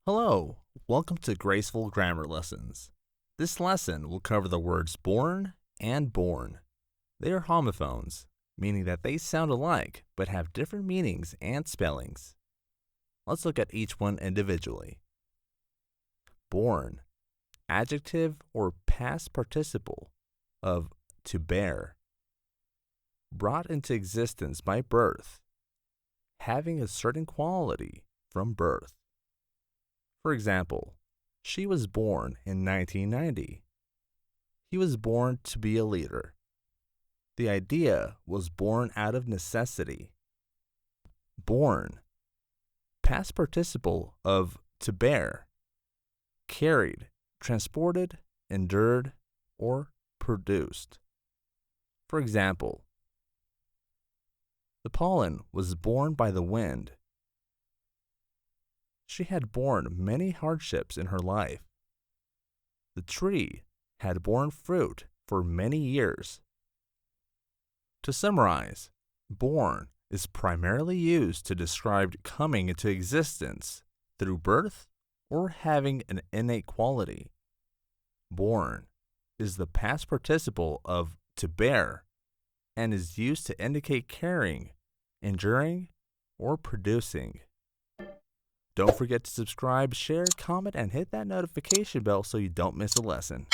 Hello, welcome to Graceful Grammar Lessons. This lesson will cover the words born and born. They are homophones, meaning that they sound alike but have different meanings and spellings. Let's look at each one individually. Born, adjective or past participle of to bear. Brought into existence by birth, having a certain quality from birth. For example, she was born in 1990. He was born to be a leader. The idea was born out of necessity. Born, past participle of to bear, carried, transported, endured, or produced. For example, the pollen was borne by the wind. She had borne many hardships in her life. The tree had borne fruit for many years. To summarize, born is primarily used to describe coming into existence through birth or having an innate quality. Born is the past participle of to bear and is used to indicate carrying, enduring, or producing. Don't forget to subscribe, share, comment, and hit that notification bell so you don't miss a lesson.